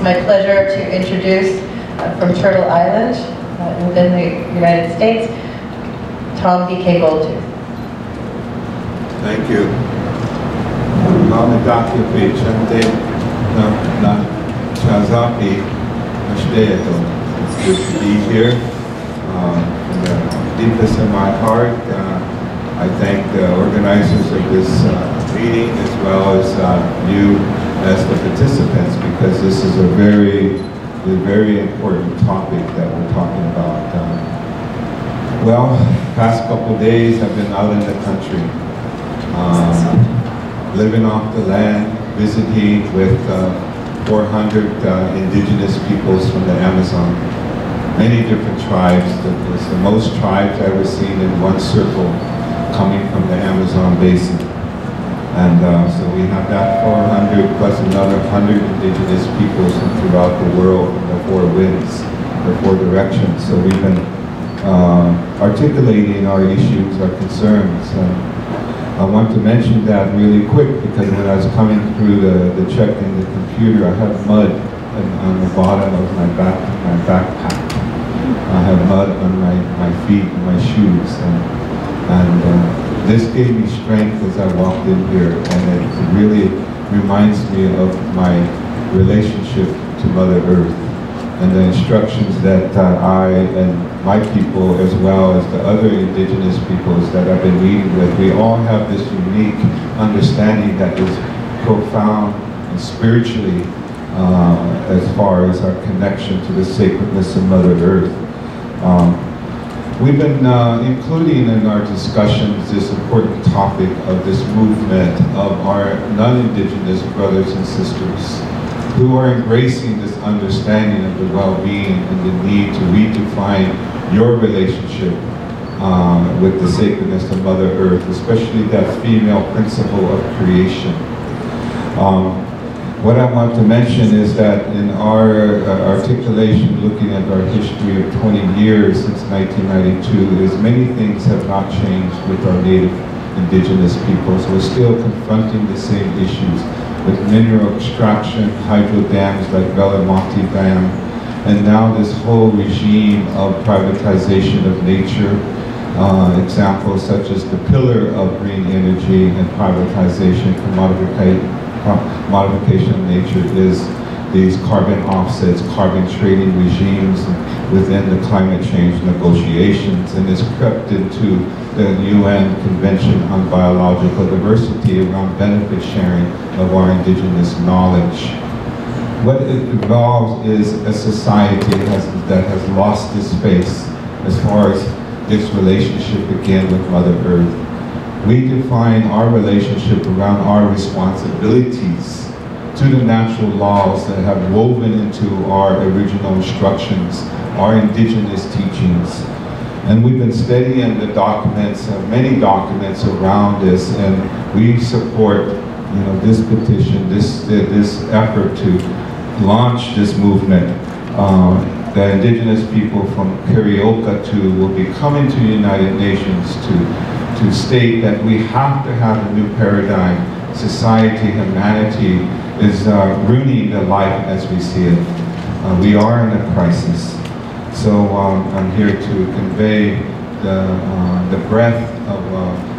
my pleasure to introduce from Turtle Island within the United States, Tom B.K. Goldtooth. Thank you. It's good to be here. From the deepest of my heart, I thank the organizers of this meeting as well as you as the participants, because this is a very important topic that we're talking about. Well, past couple days I've been out in the country, living off the land, visiting with 400 indigenous peoples from the Amazon. Many different tribes. It's the most tribes I've ever seen in one circle coming from the Amazon basin. And so we have that 400 plus another 100 indigenous peoples from throughout the world, from the four winds, the four directions. So we've been articulating our issues, our concerns. I want to mention that really quick because when I was coming through the check in the computer, I had mud on the bottom of my backpack. I have mud on my feet and my shoes, and this gave me strength as I walked in here, and it really reminds me of my relationship to Mother Earth and the instructions that I and my people, as well as the other indigenous peoples that I've been meeting with, we all have this unique understanding that is profound and spiritually as far as our connection to the sacredness of Mother Earth. We've been including in our discussions this important topic of this movement of our non-indigenous brothers and sisters who are embracing this understanding of the well-being and the need to redefine your relationship with the sacredness of Mother Earth, especially that female principle of creation. What I want to mention is that in our articulation, looking at our history of 20 years since 1992, is many things have not changed with our native indigenous peoples. We're still confronting the same issues with mineral extraction, hydro dams like Velamati Dam, and now this whole regime of privatization of nature. Examples such as the pillar of green energy and privatization, modification of nature is these carbon offsets, carbon trading regimes within the climate change negotiations, and it's crept into the UN Convention on Biological Diversity around benefit sharing of our indigenous knowledge. What it involves is a society that has lost its face as far as its relationship again with Mother Earth. We define our relationship around our responsibilities to the natural laws that have woven into our original instructions, our indigenous teachings. And we've been studying the documents, many documents around this, and we support, this petition, this effort to launch this movement. The indigenous people from Carioca will be coming to the United Nations to state that we have to have a new paradigm. Society, humanity is ruining the life as we see it. We are in a crisis. So I'm here to convey the breadth of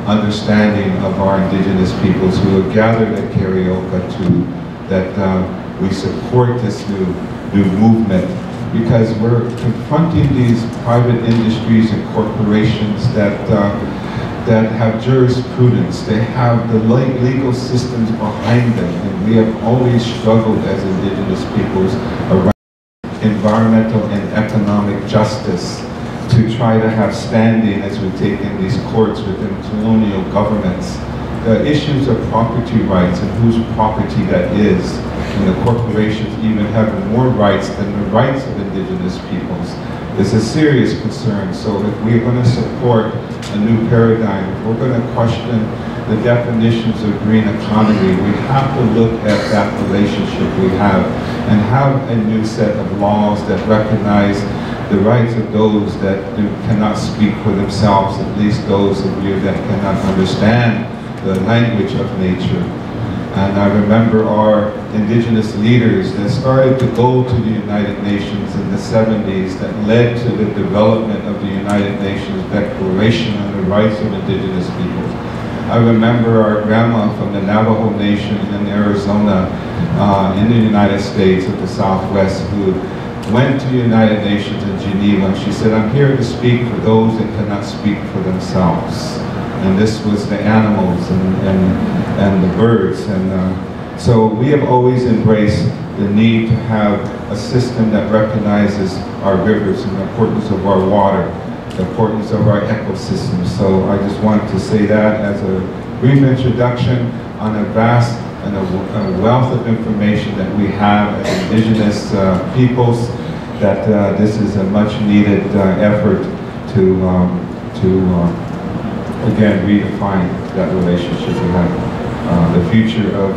understanding of our indigenous peoples who have gathered at Carioca that we support this new movement, because we're confronting these private industries and corporations that have jurisprudence. They have the legal systems behind them, and we have always struggled as indigenous peoples around environmental and economic justice to try to have standing as we take in these courts within colonial governments. The issues of property rights and whose property that is, and the corporations even having more rights than the rights of indigenous peoples, is a serious concern. So if we're going to support a new paradigm, if we're going to question the definitions of green economy, we have to look at that relationship we have and have a new set of laws that recognize the rights of those that cannot speak for themselves, at least those of you that cannot understand the language of nature. And I remember our indigenous leaders that started to go to the United Nations in the 70s that led to the development of the United Nations Declaration on the Rights of Indigenous Peoples. I remember our grandma from the Navajo Nation in Arizona, in the United States of the Southwest, who went to the United Nations in Geneva, and she said, "I'm here to speak for those that cannot speak for themselves." And this was the animals and the birds. And so we have always embraced the need to have a system that recognizes our rivers and the importance of our water, the importance of our ecosystems. So I just wanted to say that as a brief introduction on a vast and a wealth of information that we have as indigenous peoples, that this is a much needed effort to again redefine that relationship we have. The future of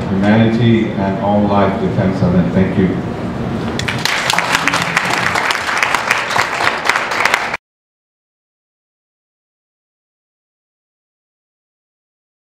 humanity and all life depends on it. Thank you.